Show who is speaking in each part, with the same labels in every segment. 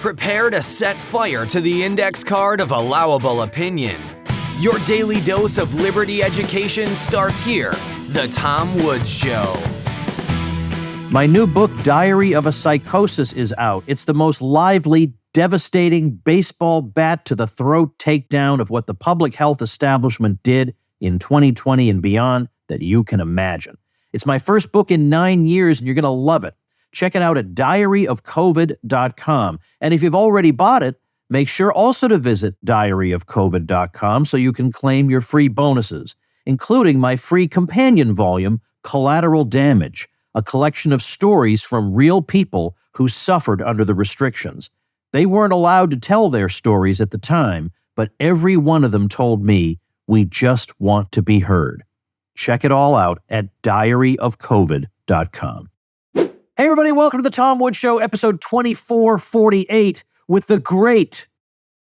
Speaker 1: Prepare to set fire to the index card of allowable opinion. Your daily dose of liberty education starts here. The Tom Woods Show.
Speaker 2: My new book, Diary of a Psychosis, is out. It's the most lively, devastating baseball bat to the throat takedown of what the public health establishment did in 2020 and beyond that you can imagine. It's my first book in 9 years, and you're going to love it. Check it out at diaryofcovid.com. And if you've already bought it, make sure also to visit diaryofcovid.com so you can claim your free bonuses, including my free companion volume, Collateral Damage, a collection of stories from real people who suffered under the restrictions. They weren't allowed to tell their stories at the time, but every one of them told me, we just want to be heard. Check it all out at diaryofcovid.com. Hey everybody, welcome to the Tom Woods Show, episode 2448 with the great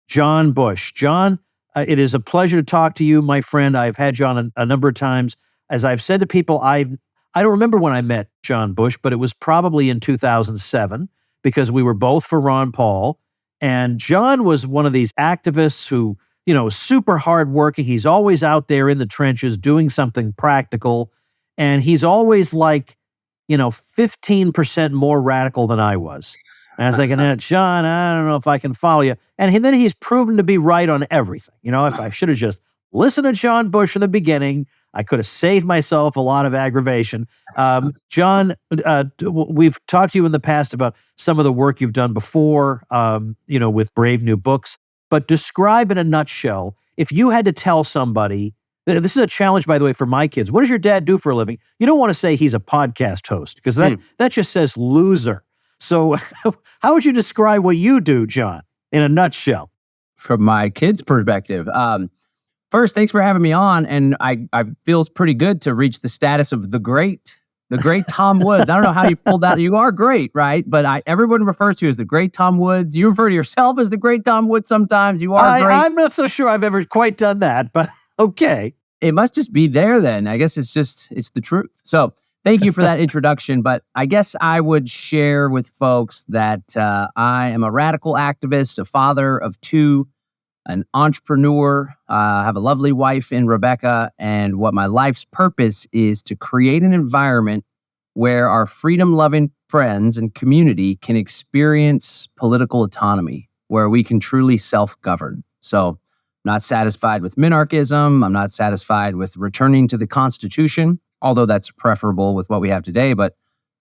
Speaker 2: John Bush. John, it is a pleasure to talk to you, my friend. I've had you on a number of times. As I've said to people, I don't remember when I met John Bush, but it was probably in 2007 because we were both for Ron Paul. And John was one of these activists who, super hardworking. He's always out there in the trenches doing something practical. And he's always like, 15% more radical than I was. And I was thinking, John, I don't know if I can follow you. And then he's proven to be right on everything. If I should have just listened to John Bush from the beginning, I could have saved myself a lot of aggravation. John, we've talked to you in the past about some of the work you've done before, with Brave New Books. But describe in a nutshell, if you had to tell somebody, this is a challenge, by the way, for my kids. What does your dad do for a living? You don't want to say he's a podcast host because that just says loser. So how would you describe what you do, John, in a nutshell?
Speaker 3: From my kids' perspective, first, thanks for having me on. And I feels pretty good to reach the status of the great Tom Woods. I don't know how you pulled that. You are great, right? But everyone refers to you as the great Tom Woods. You refer to yourself as the great Tom Woods sometimes. You are great.
Speaker 2: I'm not so sure I've ever quite done that, but okay.
Speaker 3: It must just be there then. I guess it's the truth. So thank you for that introduction. But I guess I would share with folks that I am a radical activist, a father of two, an entrepreneur, have a lovely wife in Rebecca. And what my life's purpose is to create an environment where our freedom-loving friends and community can experience political autonomy, where we can truly self-govern. So not satisfied with minarchism. I'm not satisfied with returning to the Constitution, although that's preferable with what we have today. But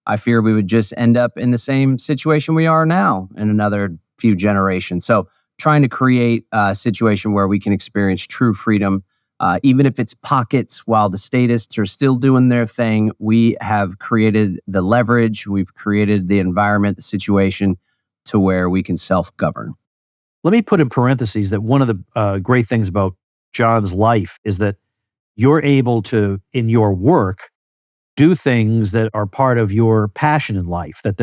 Speaker 3: I fear we would just end up in the same situation we are now in another few generations. So trying to create a situation where we can experience true freedom, even if it's pockets while the statists are still doing their thing. We have created the leverage. We've created the environment, the situation to where we can self-govern.
Speaker 2: Let me put in parentheses that one of the great things about John's life is that you're able to, in your work, do things that are part of your passion in life, that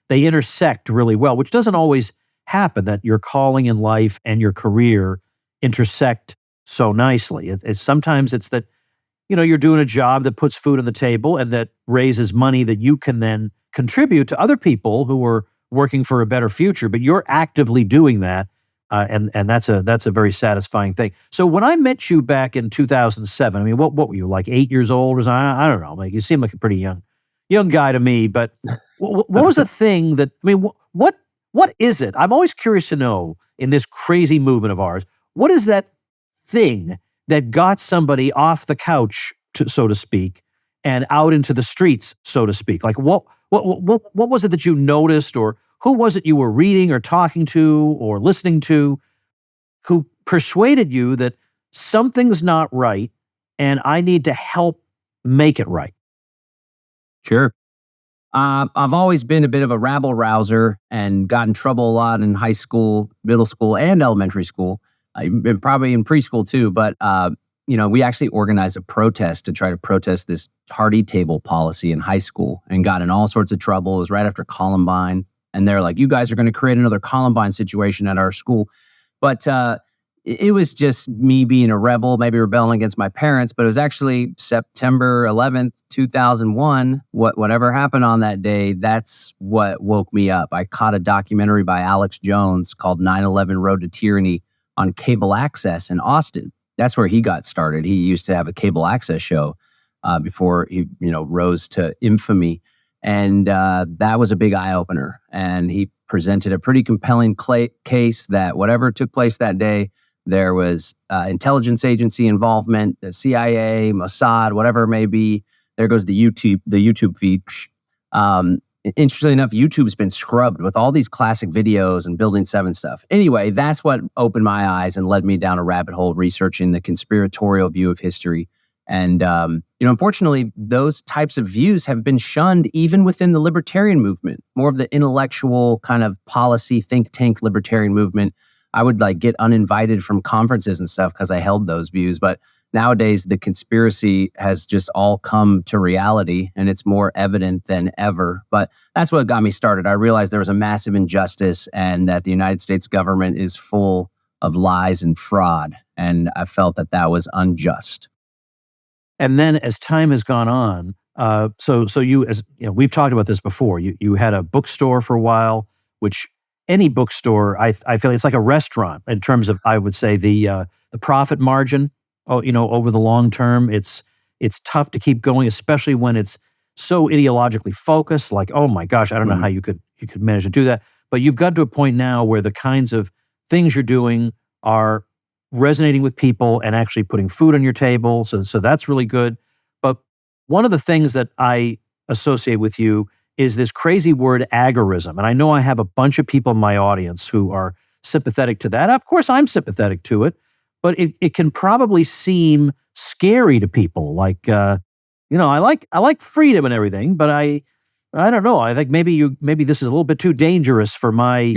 Speaker 2: they intersect really well, which doesn't always happen, that your calling in life and your career intersect so nicely. Sometimes it's that, you're doing a job that puts food on the table and that raises money that you can then contribute to other people who are working for a better future, but you're actively doing that, and that's a very satisfying thing. So when I met you back in 2007, I mean, what were you, like 8 years old or something? I don't know. Like, you seem like a pretty young guy to me. But what was the thing that? I mean, what is it? I'm always curious to know in this crazy movement of ours. What is that thing that got somebody off the couch, so to speak, and out into the streets, so to speak? Like what was it that you noticed, or who was it you were reading or talking to or listening to who persuaded you that something's not right and I need to help make it right?
Speaker 3: Sure. I've always been a bit of a rabble rouser and got in trouble a lot in high school, middle school, and elementary school. And probably in preschool too. But we actually organized a protest to try to protest this tardy table policy in high school and got in all sorts of trouble. It was right after Columbine. And they're like, you guys are going to create another Columbine situation at our school. But it was just me being a rebel, maybe rebelling against my parents, but it was actually September 11th, 2001. Whatever happened on that day, that's what woke me up. I caught a documentary by Alex Jones called 9/11 Road to Tyranny on cable access in Austin. That's where he got started. He used to have a cable access show before he rose to infamy. And that was a big eye-opener. And he presented a pretty compelling case that whatever took place that day, there was intelligence agency involvement, the CIA, Mossad, whatever it may be. There goes the YouTube feed. Interestingly enough, YouTube's been scrubbed with all these classic videos and Building 7 stuff. Anyway, that's what opened my eyes and led me down a rabbit hole researching the conspiratorial view of history. And, unfortunately, those types of views have been shunned even within the libertarian movement, more of the intellectual kind of policy think tank libertarian movement. I would get uninvited from conferences and stuff because I held those views. But nowadays, the conspiracy has just all come to reality and it's more evident than ever. But that's what got me started. I realized there was a massive injustice and that the United States government is full of lies and fraud. And I felt that was unjust.
Speaker 2: And then as time has gone on, so you, as we've talked about this before, you had a bookstore for a while, which any bookstore, I feel it's like a restaurant in terms of, I would say, the profit margin. Over the long term, it's tough to keep going, especially when it's so ideologically focused. Like, oh my gosh, I don't know how you could manage to do that. But you've got to a point now where the kinds of things you're doing are resonating with people and actually putting food on your table. So that's really good. But one of the things that I associate with you is this crazy word agorism. And I know I have a bunch of people in my audience who are sympathetic to that. Of course, I'm sympathetic to it, but it can probably seem scary to people. Like, I like freedom and everything, but I don't know. I think maybe this is a little bit too dangerous for my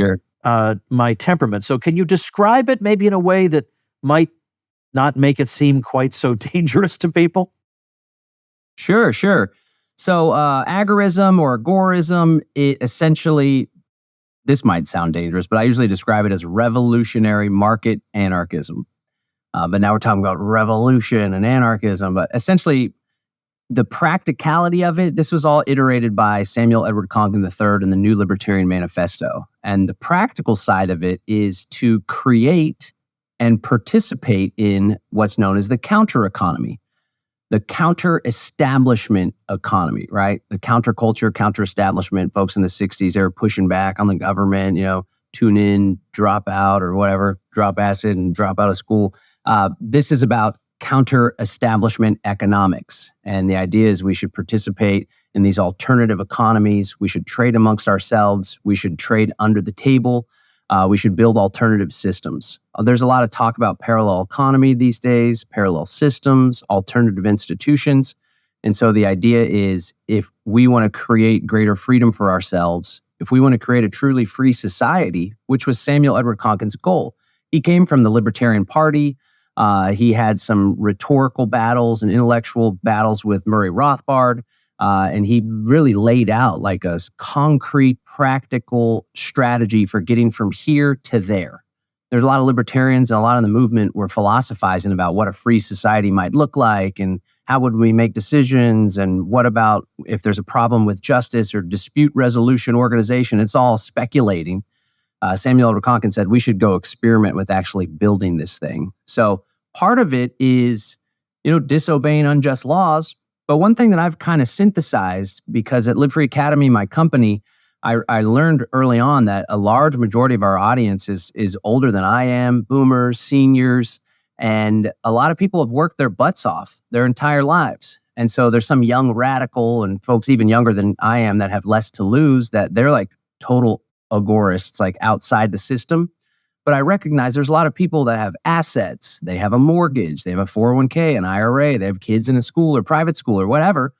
Speaker 2: my temperament. So can you describe it maybe in a way that might not make it seem quite so dangerous to people?
Speaker 3: Sure. So agorism or agorism, it essentially, this might sound dangerous, but I usually describe it as revolutionary market anarchism. But now we're talking about revolution and anarchism. But essentially, the practicality of it, this was all iterated by Samuel Edward Conklin III in the New Libertarian Manifesto. And the practical side of it is to create and participate in what's known as the counter economy, the counter-establishment economy, right? The counterculture, counter-establishment folks in the 60s, they were pushing back on the government, tune in, drop out or whatever, drop acid and drop out of school. This is about counter-establishment economics. And the idea is we should participate in these alternative economies. We should trade amongst ourselves. We should trade under the table. We should build alternative systems. There's a lot of talk about parallel economy these days, parallel systems, alternative institutions. And so the idea is if we want to create greater freedom for ourselves, if we want to create a truly free society, which was Samuel Edward Conklin's goal. He came from the Libertarian Party. He had some rhetorical battles and intellectual battles with Murray Rothbard. And he really laid out like a concrete, practical strategy for getting from here to there. There's a lot of libertarians and a lot of the movement were philosophizing about what a free society might look like and how would we make decisions and what about if there's a problem with justice or dispute resolution organization. It's all speculating. Samuel Edward Conklin said we should go experiment with actually building this thing. So part of it is, disobeying unjust laws. But one thing that I've kind of synthesized, because at Live Free Academy, my company, I learned early on that a large majority of our audience is older than I am, boomers, seniors, and a lot of people have worked their butts off their entire lives. And so there's some young radical and folks even younger than I am that have less to lose, that they're like total agorists, like outside the system. But I recognize there's a lot of people that have assets. They have a mortgage. They have a 401k, an IRA. They have kids in a school or private school or whatever.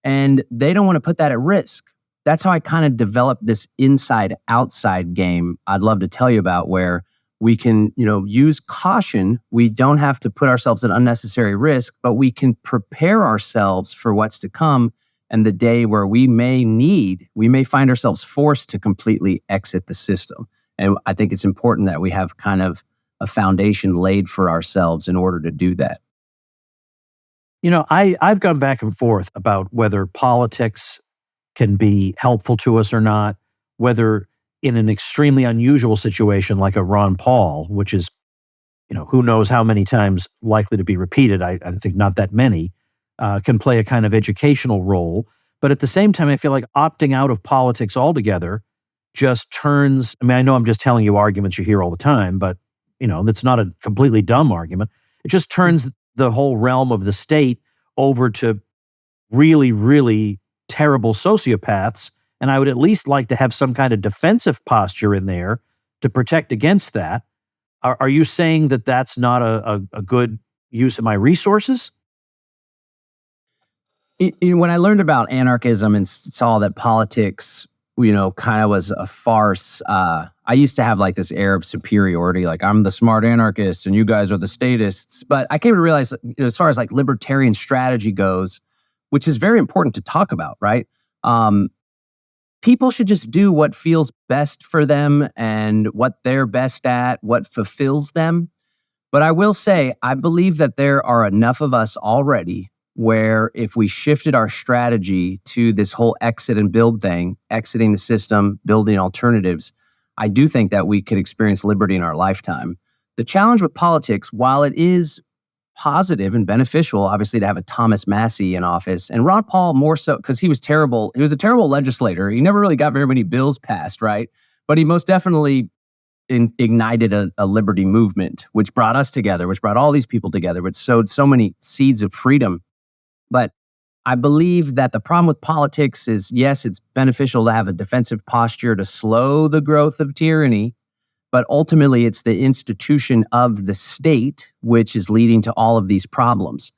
Speaker 3: And they don't want to put that at risk. That's how I kind of developed this inside-outside game I'd love to tell you about, where we can, use caution. We don't have to put ourselves at unnecessary risk, but we can prepare ourselves for what's to come and the day where we may find ourselves forced to completely exit the system. And I think it's important that we have kind of a foundation laid for ourselves in order to do that.
Speaker 2: I've gone back and forth about whether politics can be helpful to us or not, whether in an extremely unusual situation like a Ron Paul, which is, who knows how many times likely to be repeated, I think not that many, can play a kind of educational role. But at the same time, I feel like opting out of politics altogether just turns, I know I'm just telling you arguments you hear all the time, but, that's not a completely dumb argument. It just turns the whole realm of the state over to really, really terrible sociopaths. And I would at least like to have some kind of defensive posture in there to protect against that. Are you saying that that's not a good use of my resources?
Speaker 3: When I learned about anarchism and saw that politics, kind of was a farce, I used to have like this air of superiority, like I'm the smart anarchist and you guys are the statists. But I came to realize, as far as like libertarian strategy goes, which is very important to talk about, right? People should just do what feels best for them and what they're best at, what fulfills them. But I will say, I believe that there are enough of us already where if we shifted our strategy to this whole exit and build thing, exiting the system, building alternatives, I do think that we could experience liberty in our lifetime. The challenge with politics, while it is positive and beneficial, obviously, to have a Thomas Massey in office, and Ron Paul more so because he was terrible. He was a terrible legislator. He never really got very many bills passed, right? But he most definitely ignited a liberty movement, which brought us together, which brought all these people together, which sowed so many seeds of freedom. But I believe that the problem with politics is, yes, it's beneficial to have a defensive posture to slow the growth of tyranny, but ultimately it's the institution of the state which is leading to all of these problems.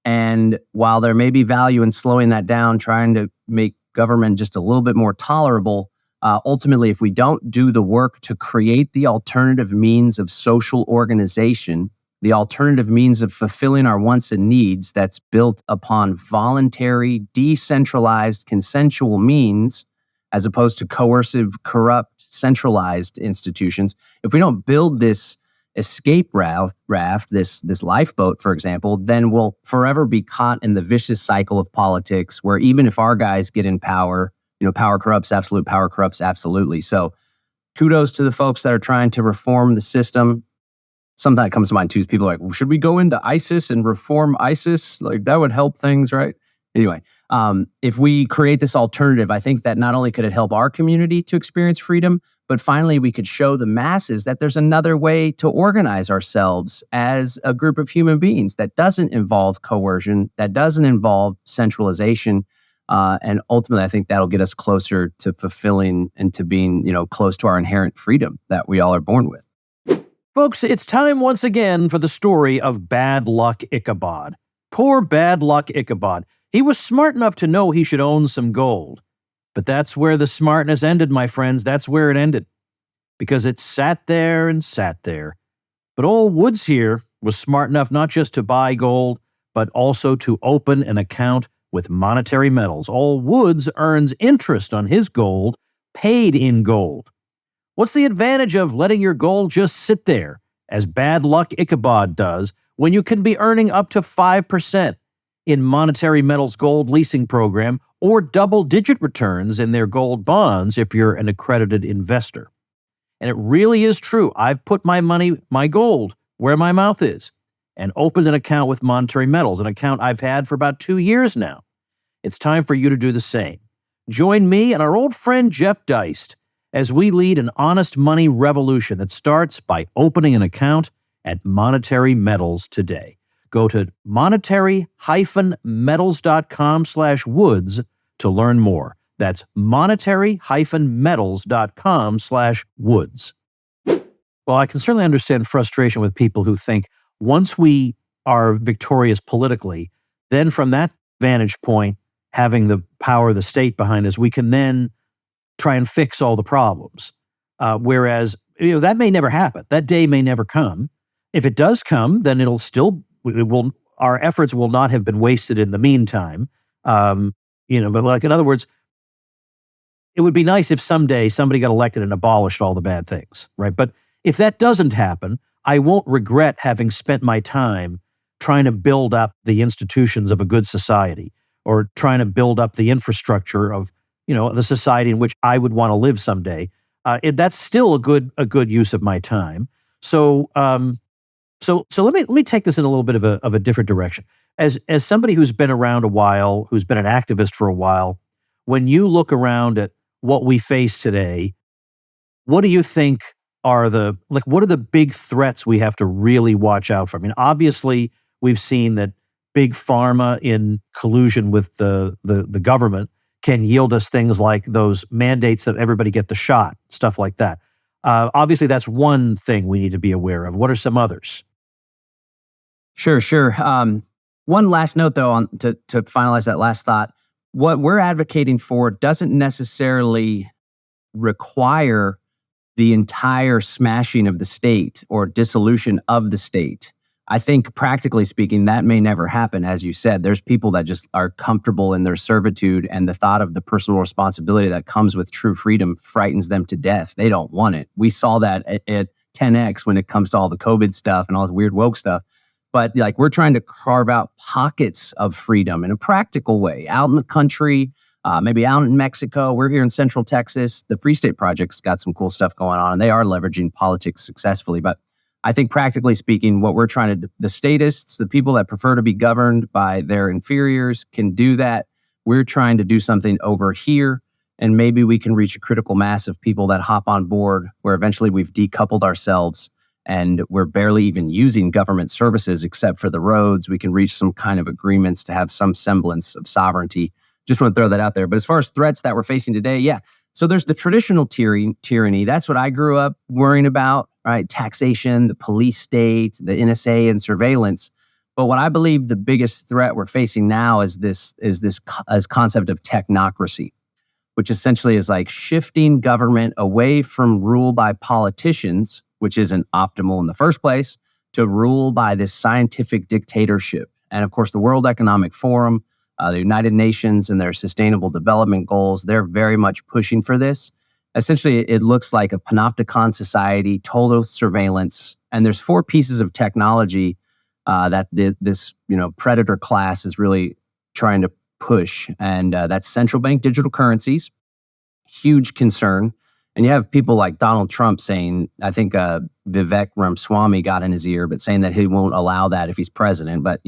Speaker 3: And while there may be value in slowing that down, trying to make government just a little bit more tolerable, ultimately, if we don't do the work to create the alternative means of social organization, the alternative means of fulfilling our wants and needs that's built upon voluntary, decentralized, consensual means, as opposed to coercive, corrupt, centralized institutions. If we don't build this escape raft, this lifeboat, for example, then we'll forever be caught in the vicious cycle of politics where even if our guys get in power, power corrupts absolutely. So kudos to the folks that are trying to reform the system. Something that comes to mind too is people are like, well, should we go into ISIS and reform ISIS? Like that would help things, right? Anyway, if we create this alternative, I think that not only could it help our community to experience freedom, but finally we could show the masses that there's another way to organize ourselves as a group of human beings that doesn't involve coercion, that doesn't involve centralization. And ultimately, I think that'll get us closer to fulfilling and to being, close to our inherent freedom that we all are born with.
Speaker 2: Folks, it's time once again for the story of Bad Luck Ichabod. Poor Bad Luck Ichabod. He was smart enough to know he should own some gold. But that's where the smartness ended, my friends. That's where it ended. Because it sat there and sat there. But old Woods here was smart enough not just to buy gold, but also to open an account with monetary metals. Old Woods earns interest on his gold, paid in gold. What's the advantage of letting your gold just sit there, as Bad Luck Ichabod does, when you can be earning up to 5% in Monetary Metals gold leasing program or double-digit returns in their gold bonds if you're an accredited investor? And it really is true. I've put my money, my gold, where my mouth is, and opened an account with Monetary Metals, an account I've had for about 2 years now. It's time for you to do the same. Join me and our old friend Jeff Deist as we lead an honest money revolution that starts by opening an account at Monetary Metals today. Go to monetary-metals.com/woods to learn more. That's monetary-metals.com/woods. Well, I can certainly understand frustration with people who think once we are victorious politically, then from that vantage point, having the power of the state behind us, we can then try and fix all the problems. Whereas, that may never happen. That day may never come. If it does come, then our efforts will not have been wasted in the meantime. But like, in other words, it would be nice if someday somebody got elected and abolished all the bad things, right? But if that doesn't happen, I won't regret having spent my time trying to build up the institutions of a good society, or trying to build up the infrastructure of, the society in which I would want to live someday. That's still a good use of my time. So let me take this in a little bit of a different direction. As somebody who's been around a while, who's been an activist for a while, when you look around at what we face today, what do you think are what are the big threats we have to really watch out for? I mean, obviously, we've seen that big pharma in collusion with the government can yield us things like those mandates that everybody get the shot, stuff like that. Obviously, that's one thing we need to be aware of. What are some others?
Speaker 3: Sure. One last note, though, to finalize that last thought. What we're advocating for doesn't necessarily require the entire smashing of the state or dissolution of the state. I think, practically speaking, that may never happen. As you said, there's people that just are comfortable in their servitude, and the thought of the personal responsibility that comes with true freedom frightens them to death. They don't want it. We saw that at 10x when it comes to all the COVID stuff and all this weird woke stuff. But we're trying to carve out pockets of freedom in a practical way, out in the country, maybe out in Mexico. We're here in Central Texas. The Free State Project's got some cool stuff going on, and they are leveraging politics successfully. But I think, practically speaking, what we're trying to, the statists, the people that prefer to be governed by their inferiors, can do that. We're trying to do something over here, and maybe we can reach a critical mass of people that hop on board, where eventually we've decoupled ourselves and we're barely even using government services except for the roads. We can reach some kind of agreements to have some semblance of sovereignty. Just want to throw that out there. But as far as threats that we're facing today, yeah. So there's the traditional tyranny. That's what I grew up worrying about, right? Taxation, the police state, the NSA, and surveillance. But what I believe the biggest threat we're facing now is this concept of technocracy, which essentially is like shifting government away from rule by politicians, which isn't optimal in the first place, to rule by this scientific dictatorship. And of course, the World Economic Forum, the United Nations and their Sustainable Development Goals, they're very much pushing for this. Essentially, it looks like a panopticon society, total surveillance, and there's 4 pieces of technology that this predator class is really trying to push, and that's central bank digital currencies, huge concern. And you have people like Donald Trump saying, I think Vivek Ramaswamy got in his ear, but saying that he won't allow that if he's president. But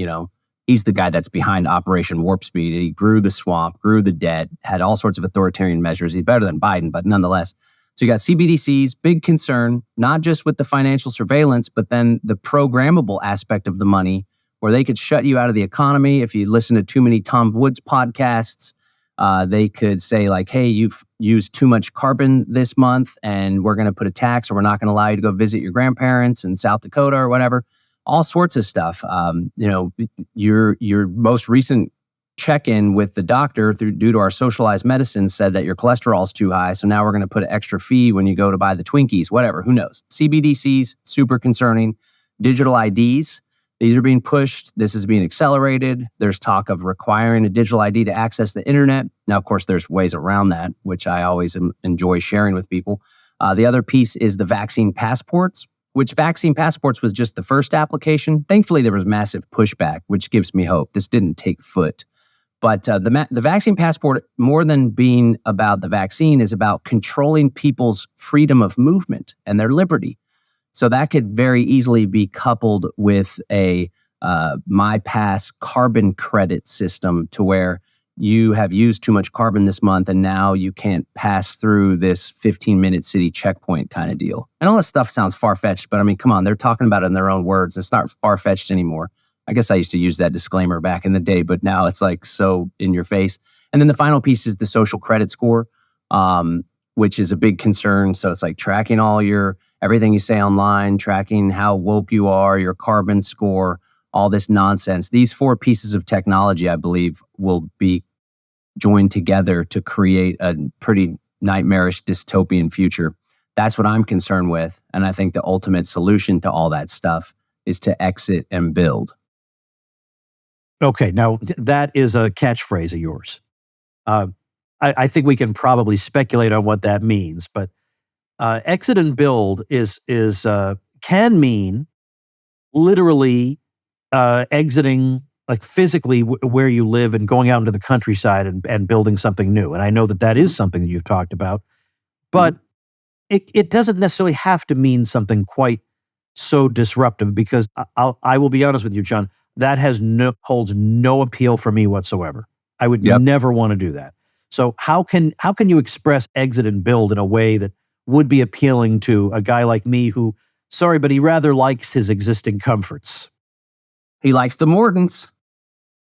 Speaker 3: he's the guy that's behind Operation Warp Speed. He grew the swamp, grew the debt, had all sorts of authoritarian measures. He's better than Biden, but nonetheless. So you got CBDCs, big concern, not just with the financial surveillance, but then the programmable aspect of the money, where they could shut you out of the economy. If you listen to too many Tom Woods podcasts, they could say like, hey, you've used too much carbon this month and we're going to put a tax, or we're not going to allow you to go visit your grandparents in South Dakota or whatever. All sorts of stuff. Your most recent check-in with the doctor due to our socialized medicine said that your cholesterol is too high. So now we're going to put an extra fee when you go to buy the Twinkies, whatever, who knows? CBDCs, super concerning. Digital IDs, these are being pushed. This is being accelerated. There's talk of requiring a digital ID to access the internet. Now, of course, there's ways around that, which I always enjoy sharing with people. The other piece is the vaccine passports, which vaccine passports was just the first application. Thankfully, there was massive pushback, which gives me hope. This didn't take foot. But the vaccine passport, more than being about the vaccine, is about controlling people's freedom of movement and their liberty. So that could very easily be coupled with a MyPass carbon credit system, to where you have used too much carbon this month and now you can't pass through this 15-minute city checkpoint kind of deal. And all this stuff sounds far-fetched, but I mean, come on, they're talking about it in their own words. It's not far-fetched anymore. I guess I used to use that disclaimer back in the day, but now it's like so in your face. And then the final piece is the social credit score, which is a big concern. So it's like tracking everything you say online, tracking how woke you are, your carbon score, all this nonsense. These 4 pieces of technology, I believe, will be joined together to create a pretty nightmarish dystopian future. That's what I'm concerned with. And I think the ultimate solution to all that stuff is to exit and build.
Speaker 2: Okay, now that is a catchphrase of yours. I think we can probably speculate on what that means, but exit and build is can mean literally exiting, like physically where you live and going out into the countryside and building something new. And I know that is something that you've talked about, but it doesn't necessarily have to mean something quite so disruptive, because I will be honest with you, John, that holds no appeal for me whatsoever. I would never want to do that. So how can you express exit and build in a way that would be appealing to a guy like me who, sorry, but he rather likes his existing comforts?
Speaker 3: He likes the Mortons.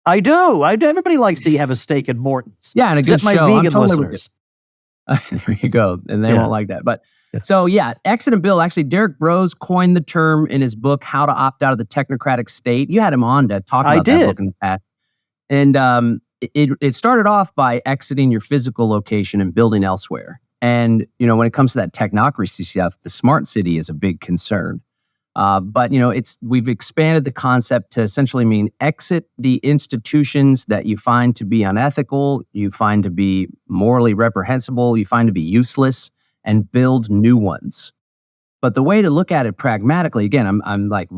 Speaker 2: I do. Everybody likes to have a steak at Morton's.
Speaker 3: Yeah, and a good
Speaker 2: except
Speaker 3: show.
Speaker 2: my vegan listeners.
Speaker 3: There you go. And they won't like that. But so exit and build. Actually, Derek Broze coined the term in his book, How to Opt Out of the Technocratic State. You had him on to talk about that book in the past. And it started off by exiting your physical location and building elsewhere. And, when it comes to that technocracy stuff, the smart city is a big concern. But we've expanded the concept to essentially mean exit the institutions that you find to be unethical, you find to be morally reprehensible, you find to be useless, and build new ones. But the way to look at it pragmatically, again, I'm like,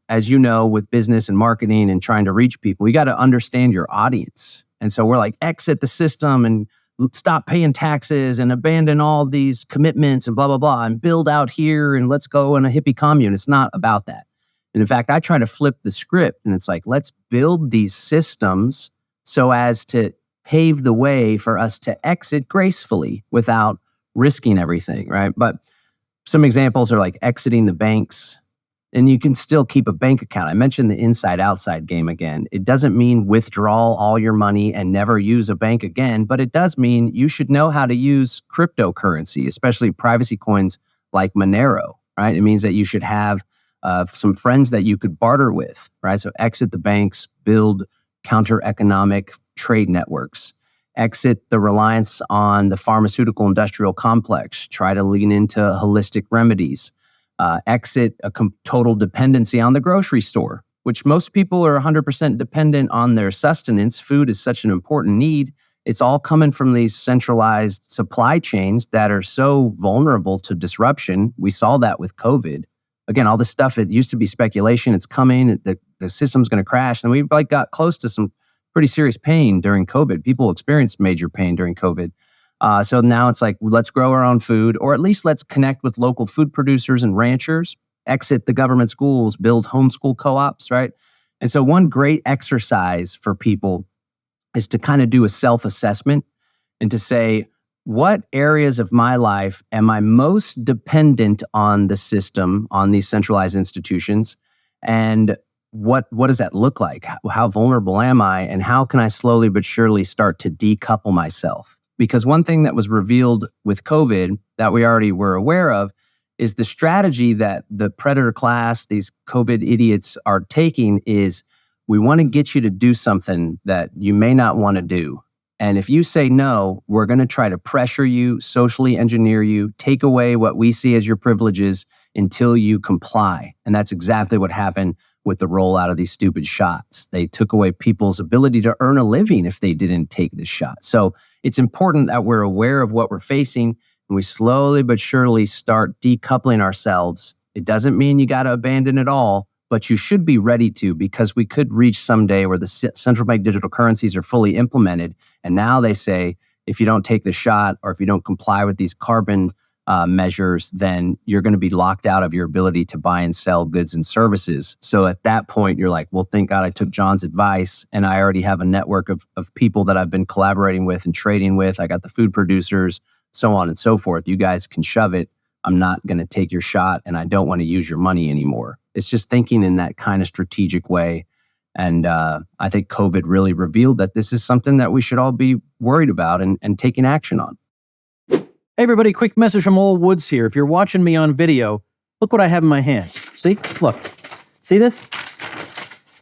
Speaker 3: as you know, with business and marketing and trying to reach people, you got to understand your audience. And so we're like, exit the system and stop paying taxes and abandon all these commitments and blah, blah, blah, and build out here and let's go in a hippie commune. It's not about that. And in fact, I try to flip the script and it's like, let's build these systems so as to pave the way for us to exit gracefully without risking everything, right? But some examples are like exiting the banks, and you can still keep a bank account. I mentioned the inside-outside game again. It doesn't mean withdraw all your money and never use a bank again, but it does mean you should know how to use cryptocurrency, especially privacy coins like Monero, right? It means that you should have some friends that you could barter with, right? So exit the banks, build counter-economic trade networks. Exit the reliance on the pharmaceutical industrial complex. Try to lean into holistic remedies. Exit a total dependency on the grocery store, which most people are 100% dependent on their sustenance. Food is such an important need. It's all coming from these centralized supply chains that are so vulnerable to disruption. We saw that with COVID. Again, all this stuff, it used to be speculation. It's coming. The system's going to crash. And we got close to some pretty serious pain during COVID. People experienced major pain during COVID. So now it's like, let's grow our own food, or at least let's connect with local food producers and ranchers, exit the government schools, build homeschool co-ops, right? And so one great exercise for people is to kind of do a self-assessment and to say, what areas of my life am I most dependent on the system, on these centralized institutions? And what does that look like? How vulnerable am I? And how can I slowly but surely start to decouple myself? Because one thing that was revealed with COVID that we already were aware of is the strategy that the predator class, these COVID idiots, are taking is, we want to get you to do something that you may not want to do. And if you say no, we're going to try to pressure you, socially engineer you, take away what we see as your privileges until you comply. And that's exactly what happened with the rollout of these stupid shots. They took away people's ability to earn a living if they didn't take this shot. So it's important that we're aware of what we're facing and we slowly but surely start decoupling ourselves. It doesn't mean you got to abandon it all, but you should be ready to, because we could reach someday where the central bank digital currencies are fully implemented. And now they say, if you don't take the shot or if you don't comply with these carbon measures, then you're going to be locked out of your ability to buy and sell goods and services. So at that point, you're like, well, thank God I took John's advice and I already have a network of people that I've been collaborating with and trading with. I got the food producers, so on and so forth. You guys can shove it. I'm not going to take your shot and I don't want to use your money anymore. It's just thinking in that kind of strategic way. And I think COVID really revealed that this is something that we should all be worried about and taking action on.
Speaker 2: Hey everybody, quick message from Old Woods here. If you're watching me on video, look what I have in my hand. See? Look. See this?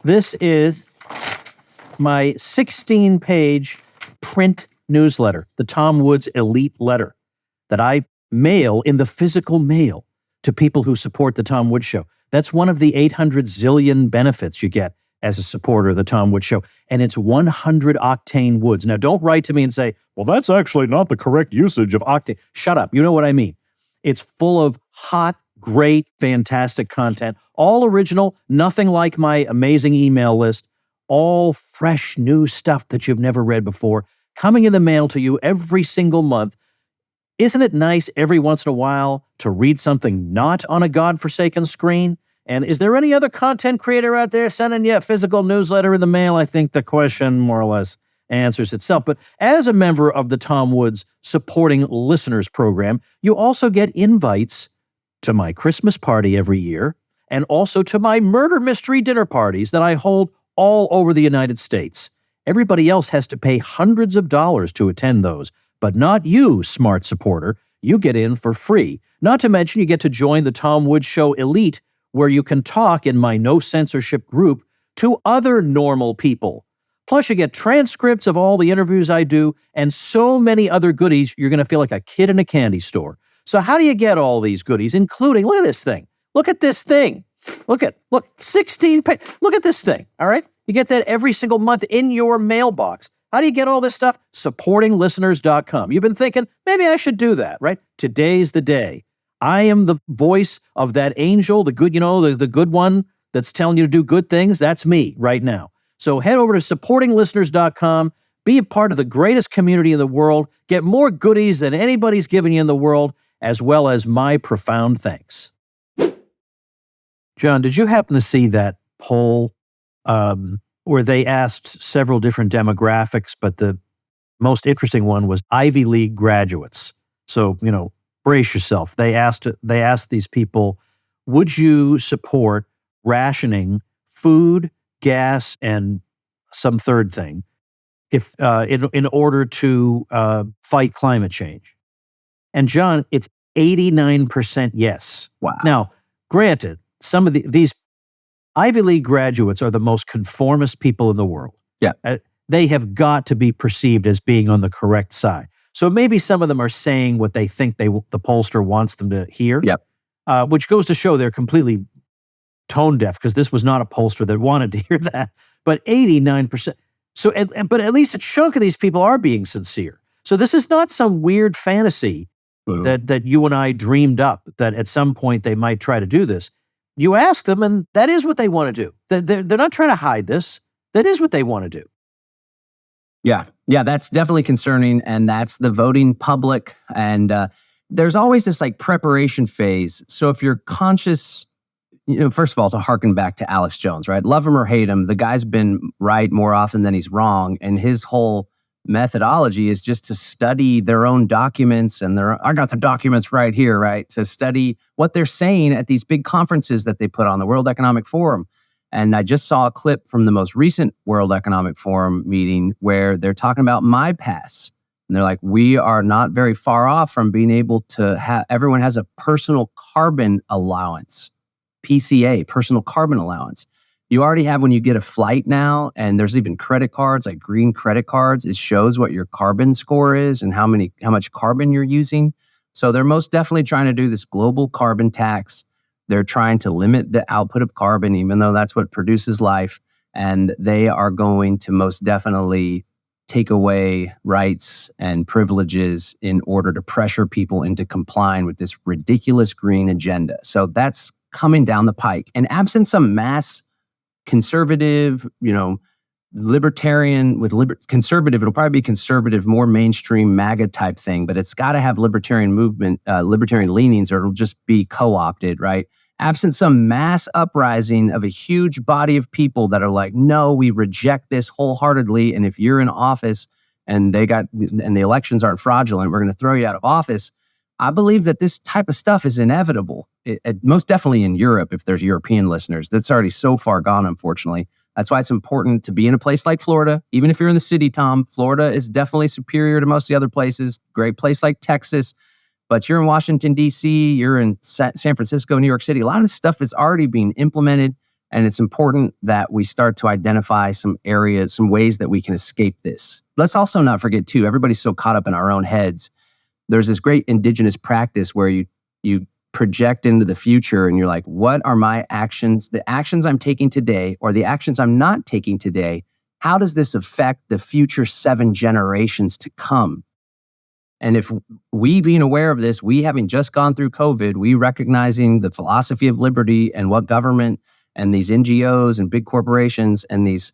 Speaker 2: This is my 16-page print newsletter, the Tom Woods Elite Letter, that I mail in the physical mail to people who support the Tom Woods Show. That's one of the 800 zillion benefits you get as a supporter of the Tom Woods Show. And it's 100 octane woods. Now, don't write to me and say, well, that's actually not the correct usage of octane. Shut up. You know what I mean. It's full of hot, Great, fantastic content, all original, nothing like my amazing email list, all fresh, new stuff that you've never read before, coming in the mail to you every single month. Isn't it nice every once in a while to read something not on a godforsaken screen? And is there any other content creator out there sending you a physical newsletter in the mail? I think the question more or less answers itself. But as a member of the Tom Woods Supporting Listeners program, you also get invites to my Christmas party every year and also to my murder mystery dinner parties that I hold all over the United States. Everybody else has to pay hundreds of dollars to attend those, but not you, smart supporter. You get in for free. Not to mention you get to join the Tom Woods Show Elite, where you can talk in my no censorship group to other normal people. Plus you get transcripts of all the interviews I do and so many other goodies you're going to feel like a kid in a candy store. So how do you get all these goodies, including, look at this thing. Look at this thing. Look, 16 pages. Look at this thing, all right? You get that every single month in your mailbox. How do you get all this stuff? Supportinglisteners.com. You've been thinking, maybe I should do that, right? Today's the day. I am the voice of that angel, the good, the good one that's telling you to do good things. That's me right now. So head over to supportinglisteners.com, be a part of the greatest community in the world, get more goodies than anybody's given you in the world, as well as my profound thanks. John, did you happen to see that poll where they asked several different demographics, but the most interesting one was Ivy League graduates? So, brace yourself. They asked these people, would you support rationing food, gas, and some third thing if in order to fight climate change? And John, it's 89% yes.
Speaker 3: Wow.
Speaker 2: Now, granted, some of these Ivy League graduates are the most conformist people in the world.
Speaker 3: Yeah.
Speaker 2: They have got to be perceived as being on the correct side. So maybe some of them are saying what they think the pollster wants them to hear.
Speaker 3: Yep.
Speaker 2: Which goes to show they're completely tone deaf, because this was not a pollster that wanted to hear that. But 89%. So, but at least a chunk of these people are being sincere. So this is not some weird fantasy that you and I dreamed up, that at some point they might try to do this. You ask them, and that is what they want to do. They're not trying to hide this. That is what they want to do.
Speaker 3: Yeah, that's definitely concerning, and that's the voting public. And there's always this preparation phase. So if you're conscious, first of all, to harken back to Alex Jones, right? Love him or hate him, the guy's been right more often than he's wrong, and his whole methodology is just to study their own documents, and I got the documents right here, right? To study what they're saying at these big conferences that they put on, the World Economic Forum. And I just saw a clip from the most recent World Economic Forum meeting where they're talking about MyPass. And they're like, we are not very far off from being able to have, everyone has a personal carbon allowance, PCA, personal carbon allowance. You already have when you get a flight now, and there's even credit cards, like green credit cards. It shows what your carbon score is and how much carbon you're using. So they're most definitely trying to do this global carbon tax. They're trying to limit the output of carbon, even though that's what produces life. And they are going to most definitely take away rights and privileges in order to pressure people into complying with this ridiculous green agenda. So that's coming down the pike. And absent some mass conservative, libertarian conservative, it'll probably be conservative, more mainstream MAGA type thing, but it's got to have libertarian movement, libertarian leanings, or it'll just be co-opted, right? Absent some mass uprising of a huge body of people that are like, no, we reject this wholeheartedly. And if you're in office and the elections aren't fraudulent, we're going to throw you out of office. I believe that this type of stuff is inevitable. Most definitely in Europe, if there's European listeners. That's already so far gone, unfortunately. That's why it's important to be in a place like Florida. Even if you're in the city, Tom, Florida is definitely superior to most of the other places. Great place like Texas. But you're in Washington, D.C., you're in San Francisco, New York City. A lot of this stuff is already being implemented, and it's important that we start to identify some areas, some ways that we can escape this. Let's also not forget, too, everybody's so caught up in our own heads. There's this great indigenous practice where you project into the future and you're like, what are my actions, the actions I'm taking today or the actions I'm not taking today? How does this affect the future 7 generations to come? And if we being aware of this, we having just gone through COVID, we recognizing the philosophy of liberty and what government and these NGOs and big corporations and these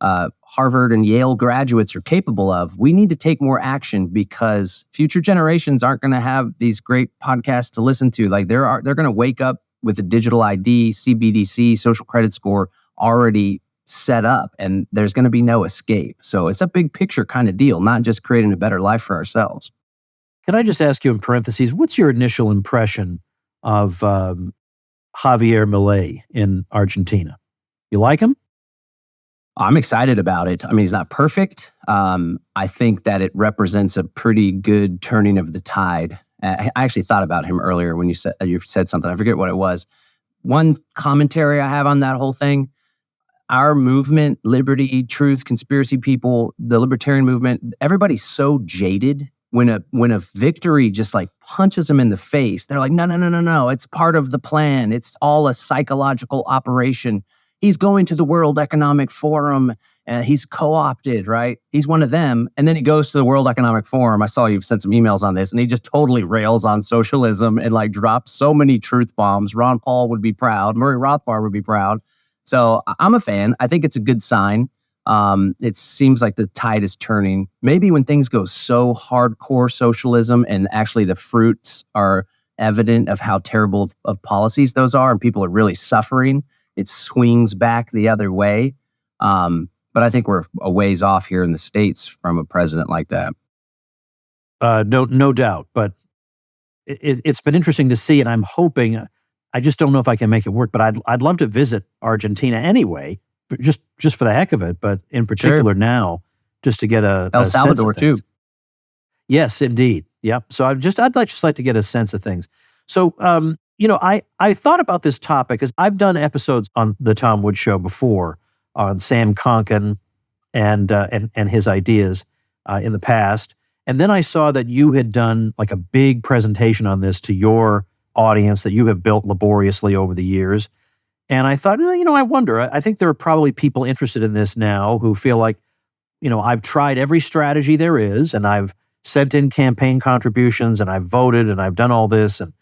Speaker 3: Harvard and Yale graduates are capable of, we need to take more action because future generations aren't going to have these great podcasts to listen to. Like they're going to wake up with a digital ID, CBDC, social credit score already set up, and there's going to be no escape. So it's a big picture kind of deal, not just creating a better life for ourselves.
Speaker 2: Can I just ask you in parentheses, what's your initial impression of Javier Milei in Argentina? You like him?
Speaker 3: I'm excited about it. I mean, he's not perfect. I think that it represents a pretty good turning of the tide. I actually thought about him earlier when you said something. I forget what it was. One commentary I have on that whole thing, our movement, liberty, truth, conspiracy people, the libertarian movement, everybody's so jaded. When a victory just like punches them in the face, they're like, no, it's part of the plan. It's all a psychological operation. He's going to the World Economic Forum and he's co-opted, right? He's one of them. And then he goes to the World Economic Forum. I saw you've sent some emails on this, and he just totally rails on socialism and like drops so many truth bombs. Ron Paul would be proud. Murray Rothbard would be proud. So I'm a fan. I think it's a good sign. It seems like the tide is turning. Maybe when things go so hardcore socialism and actually the fruits are evident of how terrible of policies those are and people are really suffering, it swings back the other way. But I think we're a ways off here in the States from a president like that.
Speaker 2: No doubt. But it's been interesting to see, and I'm hoping, I just don't know if I can make it work, but I'd love to visit Argentina anyway, just for the heck of it, but in particular now, just to get
Speaker 3: El Salvador too.
Speaker 2: Yes, indeed. Yep. So I'd just like to get a sense of things. So, I thought about this topic because I've done episodes on the Tom Woods Show before on Sam Konkin and his ideas in the past. And then I saw that you had done like a big presentation on this to your audience that you have built laboriously over the years. And I thought, I wonder, I think there are probably people interested in this now who feel like, I've tried every strategy there is, and I've sent in campaign contributions, and I've voted, and I've done all this. And,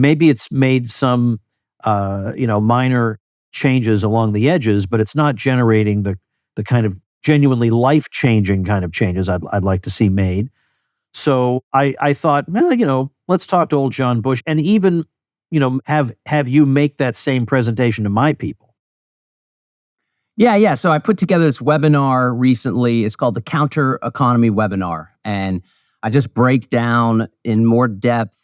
Speaker 2: maybe it's made some, minor changes along the edges, but it's not generating the kind of genuinely life-changing kind of changes I'd like to see made. So I thought, let's talk to old John Bush and even, have you make that same presentation to my people.
Speaker 3: Yeah. So I put together this webinar recently. It's called the Counter Economy Webinar. And I just break down in more depth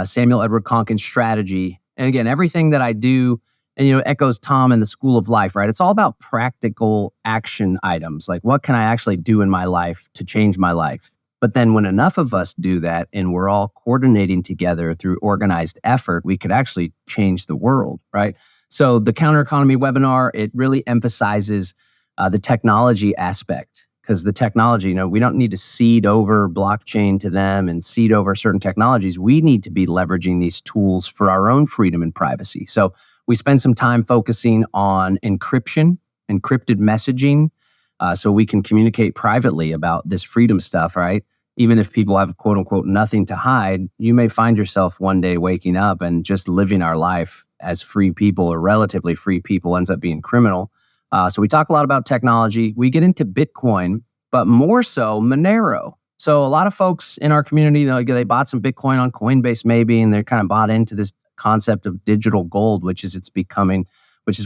Speaker 3: Samuel Edward Konkin's strategy. And again, everything that I do, and echoes Tom and the School of Life, right? It's all about practical action items. Like, what can I actually do in my life to change my life? But then when enough of us do that and we're all coordinating together through organized effort, we could actually change the world, right? So the Counter Economy webinar, it really emphasizes the technology aspect, because the technology, we don't need to cede over blockchain to them and cede over certain technologies. We need to be leveraging these tools for our own freedom and privacy. So we spend some time focusing on encrypted messaging, so we can communicate privately about this freedom stuff, right? Even if people have quote unquote nothing to hide, you may find yourself one day waking up and just living our life as free people or relatively free people ends up being criminal. So we talk a lot about technology. We get into Bitcoin, but more so Monero. So a lot of folks in our community, they bought some Bitcoin on Coinbase maybe, and they're kind of bought into this concept of digital gold, which is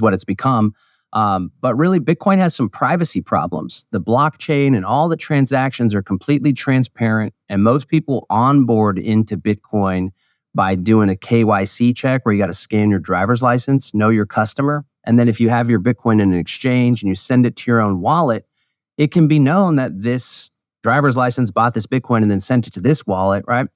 Speaker 3: what it's become. But really, Bitcoin has some privacy problems. The blockchain and all the transactions are completely transparent, and most people onboard into Bitcoin by doing a KYC check where you got to scan your driver's license, know your customer, and then if you have your Bitcoin in an exchange and you send it to your own wallet, it can be known that this driver's license bought this Bitcoin and then sent it to this wallet, right?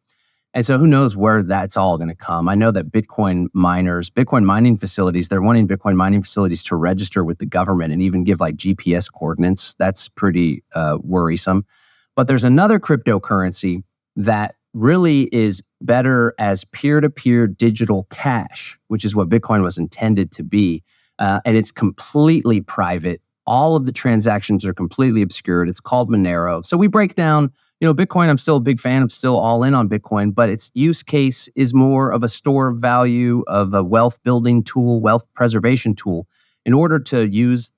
Speaker 3: And so who knows where that's all going to come. I know that Bitcoin mining facilities, they're wanting Bitcoin mining facilities to register with the government and even give like GPS coordinates. That's pretty worrisome. But there's another cryptocurrency that really is better as peer-to-peer digital cash, which is what Bitcoin was intended to be. And it's completely private. All of the transactions are completely obscured. It's called Monero. So we break down Bitcoin, I'm still a big fan. I'm still all in on Bitcoin, but its use case is more of a store of value, of a wealth building tool, wealth preservation tool. In order to use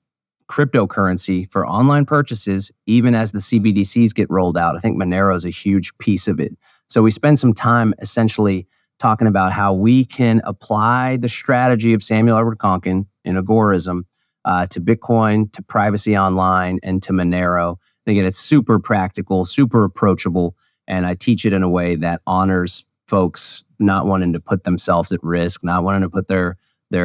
Speaker 3: cryptocurrency for online purchases, even as the CBDCs get rolled out, I think Monero is a huge piece of it. So we spend some time essentially talking about how we can apply the strategy of Samuel Edward Konkin in Agorism to Bitcoin, to privacy online, and to Monero. And again, it's super practical, super approachable, and I teach it in a way that honors folks not wanting to put themselves at risk, not wanting to put their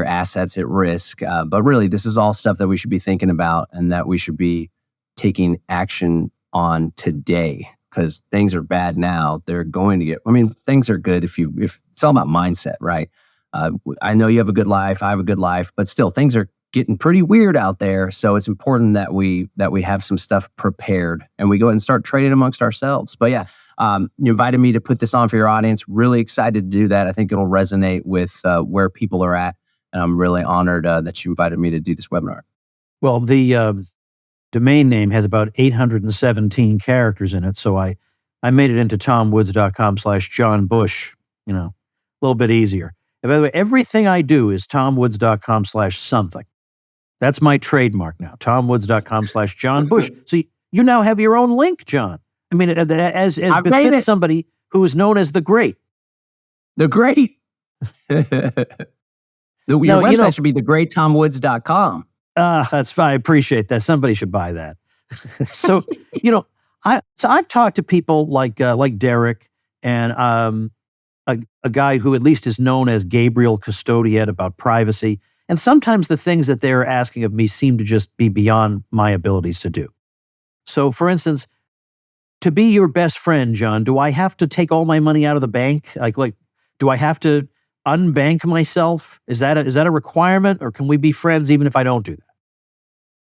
Speaker 3: assets at risk. But really, this is all stuff that we should be thinking about and that we should be taking action on today, because things are bad now. They're going to get, things are good if it's all about mindset, right? I know you have a good life, I have a good life, but still things are getting pretty weird out there. So it's important that we have some stuff prepared and we go ahead and start trading amongst ourselves. But yeah, you invited me to put this on for your audience. Really excited to do that. I think it'll resonate with where people are at. And I'm really honored that you invited me to do this webinar.
Speaker 2: Well, the domain name has about 817 characters in it. So I made it into tomwoods.com/John Bush, a little bit easier. And by the way, everything I do is tomwoods.com/something. That's my trademark now, tomwoods.com/John Bush. So you now have your own link, John. As befits somebody who is known as the Great.
Speaker 3: The Great. Your website should be thegreattomwoods.com.
Speaker 2: That's fine. I appreciate that. Somebody should buy that. So, I've talked to people like Derek and a guy who at least is known as Gabriel Custodiet about privacy. And sometimes the things that they're asking of me seem to just be beyond my abilities to do. So, for instance, to be your best friend, John, do I have to take all my money out of the bank? Like, do I have to unbank myself? Is that a requirement, or can we be friends even if I don't do that?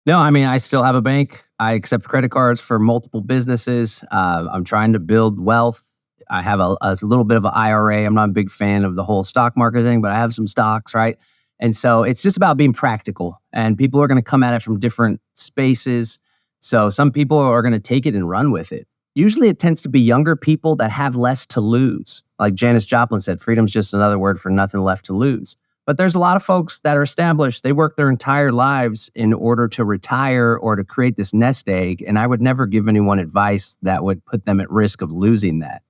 Speaker 3: No, I still have a bank. I accept credit cards for multiple businesses. I'm trying to build wealth. I have a little bit of an IRA. I'm not a big fan of the whole stock market thing, but I have some stocks, right? And so it's just about being practical, and people are going to come at it from different spaces. So some people are going to take it and run with it. Usually it tends to be younger people that have less to lose. Like Janis Joplin said, freedom's just another word for nothing left to lose. But there's a lot of folks that are established. They work their entire lives in order to retire or to create this nest egg. And I would never give anyone advice that would put them at risk of losing that.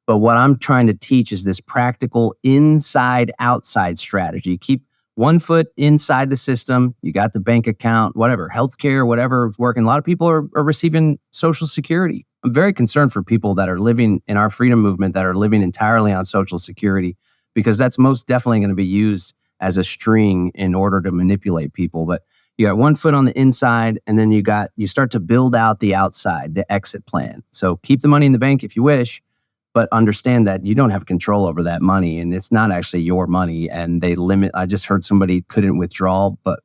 Speaker 3: But what I'm trying to teach is this practical inside-outside strategy. Keep one foot inside the system. You got the bank account, whatever, healthcare, whatever is working. A lot of people are receiving Social Security. I'm very concerned for people that are living in our freedom movement that are living entirely on Social Security, because that's most definitely going to be used as a string in order to manipulate people. But you got one foot on the inside, and then you start to build out the outside, the exit plan. So keep the money in the bank if you wish, but understand that you don't have control over that money, and it's not actually your money. And they limit. I just heard somebody couldn't withdraw, but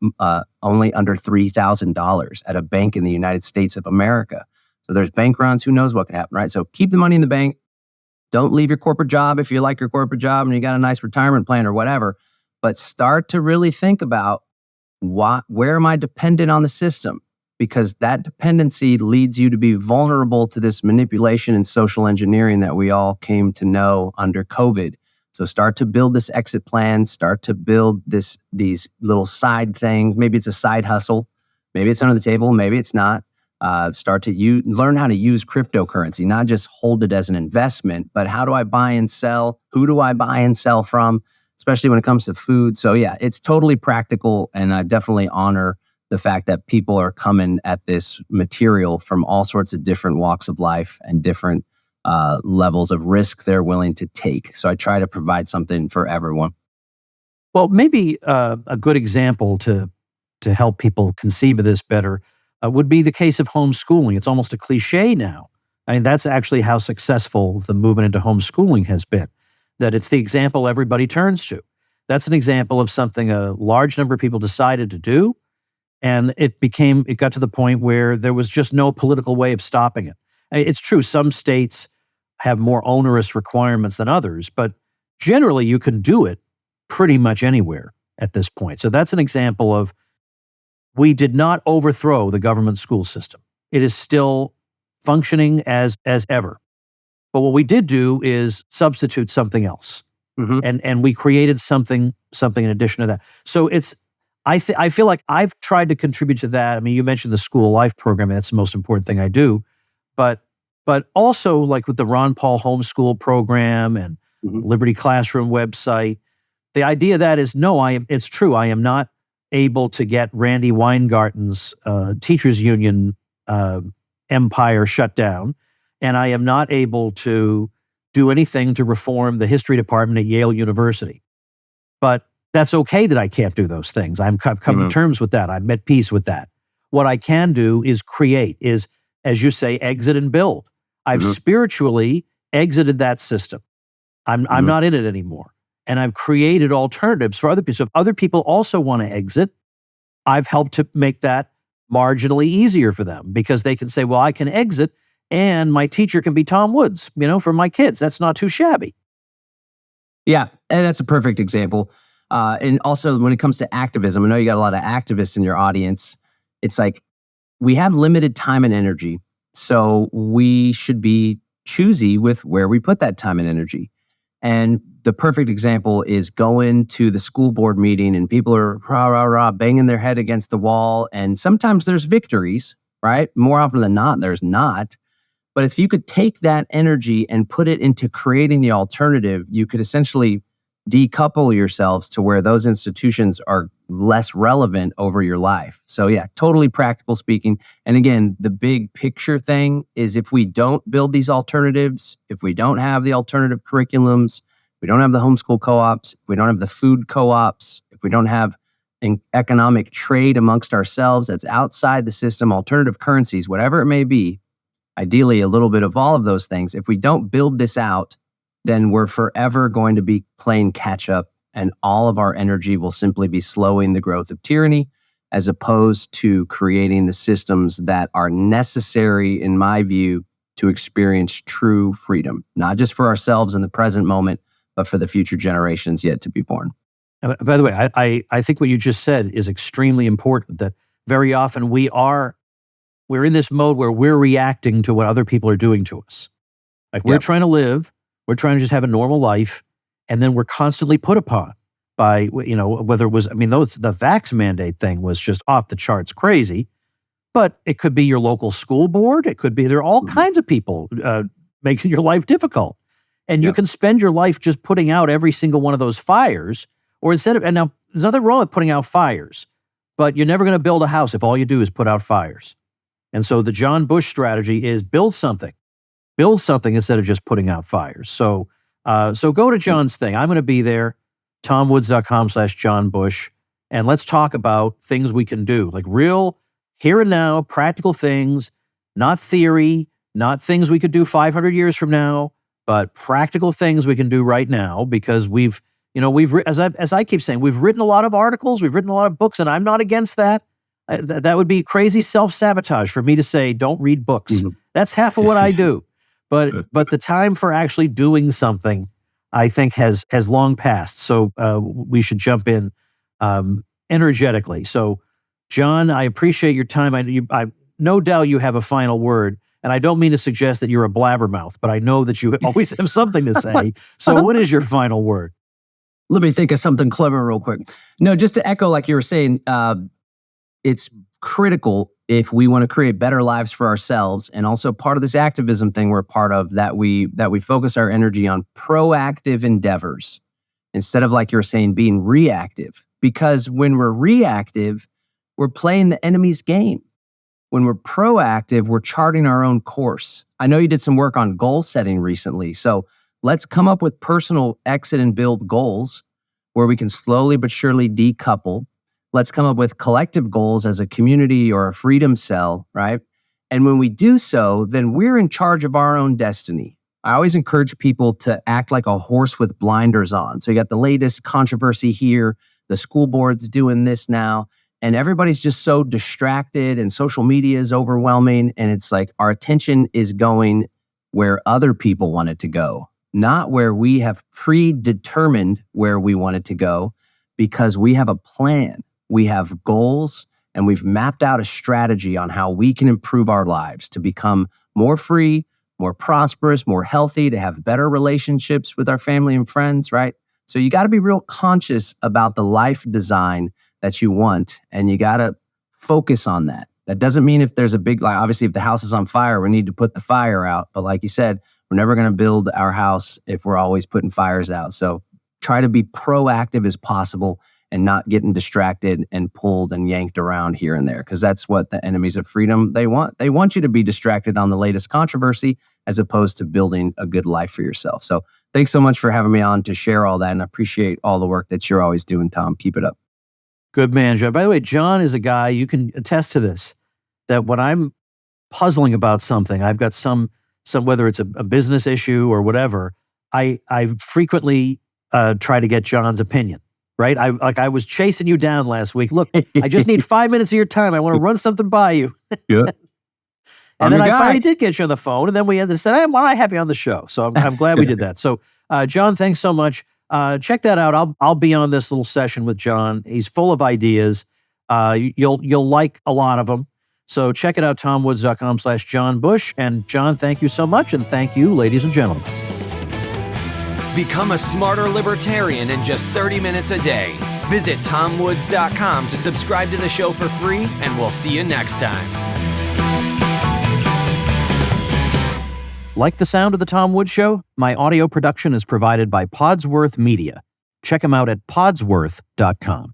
Speaker 3: only under $3,000 at a bank in the United States of America. So there's bank runs. Who knows what could happen, right? So keep the money in the bank. Don't leave your corporate job if you like your corporate job and you got a nice retirement plan or whatever. But start to really think about where am I dependent on the system? Because that dependency leads you to be vulnerable to this manipulation and social engineering that we all came to know under COVID. So start to build this exit plan, start to build these little side things. Maybe it's a side hustle. Maybe it's under the table. Maybe it's not. Start to learn how to use cryptocurrency, not just hold it as an investment, but how do I buy and sell? Who do I buy and sell from? Especially when it comes to food. So yeah, it's totally practical. And I definitely honor the fact that people are coming at this material from all sorts of different walks of life and different levels of risk they're willing to take. So I try to provide something for everyone.
Speaker 2: Well, maybe a good example to help people conceive of this better would be the case of homeschooling. It's almost a cliche now. That's actually how successful the movement into homeschooling has been, that it's the example everybody turns to. That's an example of something a large number of people decided to do, and it got to the point where there was just no political way of stopping it. It's true, some states have more onerous requirements than others, but generally you can do it pretty much anywhere at this point. So that's an example of, we did not overthrow the government school system. It is still functioning as ever. But what we did do is substitute something else. And we created something in addition to that. So I feel like I've tried to contribute to that. I mean, you mentioned the school life program. That's the most important thing I do. But also like with the Ron Paul homeschool program and Liberty Classroom website, the idea of that is it's true. I am not able to get Randy Weingarten's teachers union empire shut down. And I am not able to do anything to reform the history department at Yale University. But that's okay that I can't do those things. I've come to terms with that. I'm at peace with that. What I can do is create, as you say, exit and build. I've spiritually exited that system. I'm not in it anymore. And I've created alternatives for other people. So if other people also want to exit, I've helped to make that marginally easier for them because they can say, well, I can exit and my teacher can be Tom Woods, for my kids. That's not too shabby.
Speaker 3: Yeah, and that's a perfect example. And also when it comes to activism, I know you got a lot of activists in your audience. It's like we have limited time and energy. So we should be choosy with where we put that time and energy. And the perfect example is going to the school board meeting and people are rah, rah, rah, banging their head against the wall. And sometimes there's victories, right? More often than not, there's not. But if you could take that energy and put it into creating the alternative, you could essentially decouple yourselves to where those institutions are less relevant over your life. So yeah, totally practical speaking. And again, the big picture thing is if we don't build these alternatives, if we don't have the alternative curriculums, we don't have the homeschool co-ops, if we don't have the food co-ops, if we don't have an economic trade amongst ourselves that's outside the system, alternative currencies, whatever it may be, ideally a little bit of all of those things. If we don't build this out, then we're forever going to be playing catch up and all of our energy will simply be slowing the growth of tyranny as opposed to creating the systems that are necessary, in my view, to experience true freedom, not just for ourselves in the present moment, but for the future generations yet to be born.
Speaker 2: By the way, I think what you just said is extremely important, that very often we're in this mode where we're reacting to what other people are doing to us. Like we're trying to live, we're trying to just have a normal life, and then we're constantly put upon by, whether it was, the vax mandate thing was just off the charts crazy, but it could be your local school board. It could be, there are all kinds of people making your life difficult. And you can spend your life just putting out every single one of those fires, or and now there's nothing wrong with putting out fires, but you're never going to build a house if all you do is put out fires. And so the John Bush strategy is build something instead of just putting out fires. So go to John's thing. I'm going to be there, tomwoods.com/John Bush. And let's talk about things we can do, like real here and now, practical things, not theory, not things we could do 500 years from now, but practical things we can do right now because as I keep saying, we've written a lot of articles, we've written a lot of books, and I'm not against that. That would be crazy self-sabotage for me to say, don't read books. That's half of what I do. But the time for actually doing something, I think, has long passed. So we should jump in energetically. So, John, I appreciate your time. I no doubt you have a final word. And I don't mean to suggest that you're a blabbermouth, but I know that you always have something to say. So what is your final word?
Speaker 3: Let me think of something clever real quick. No, just to echo, like you were saying, it's critical if we want to create better lives for ourselves, and also part of this activism thing we're a part of, that we focus our energy on proactive endeavors instead of, like you were saying, being reactive. Because when we're reactive, we're playing the enemy's game. When we're proactive, we're charting our own course. I know you did some work on goal setting recently, so let's come up with personal exit and build goals where we can slowly but surely decouple. Let's come up with collective goals as a community or a freedom cell, right? And when we do so, then we're in charge of our own destiny. I always encourage people to act like a horse with blinders on. So you got the latest controversy here, the school board's doing this now, and everybody's just so distracted and social media is overwhelming. And it's like our attention is going where other people want it to go, not where we have predetermined where we want it to go, because we have a plan. We have goals, and we've mapped out a strategy on how we can improve our lives to become more free, more prosperous, more healthy, to have better relationships with our family and friends, right? So you got to be real conscious about the life design that you want, and you got to focus on that. That doesn't mean if there's a big, like obviously if the house is on fire, we need to put the fire out. But like you said, we're never going to build our house if we're always putting fires out. So try to be proactive as possible and not getting distracted and pulled and yanked around here and there, because that's what the enemies of freedom, they want. They want you to be distracted on the latest controversy as opposed to building a good life for yourself. So thanks so much for having me on to share all that, and I appreciate all the work that you're always doing, Tom. Keep it up.
Speaker 2: Good man, John. By the way, John is a guy, you can attest to this, that when I'm puzzling about something, I've got some whether it's a business issue or whatever, I frequently try to get John's opinion. Right? I was chasing you down last week. Look, I just need 5 minutes of your time. I want to run something by you.
Speaker 3: Yeah.
Speaker 2: And then I finally did get you on the phone, and then we ended up saying, "Well, I have you on the show." So I'm glad we did that. So, John, thanks so much. Check that out. I'll be on this little session with John. He's full of ideas. You'll like a lot of them. So check it out, tomwoods.com/John Bush. And John, thank you so much, and thank you, ladies and gentlemen.
Speaker 1: Become a smarter libertarian in just 30 minutes a day. Visit tomwoods.com to subscribe to the show for free, and we'll see you next time.
Speaker 2: Like the sound of The Tom Woods Show? My audio production is provided by Podsworth Media. Check them out at podsworth.com.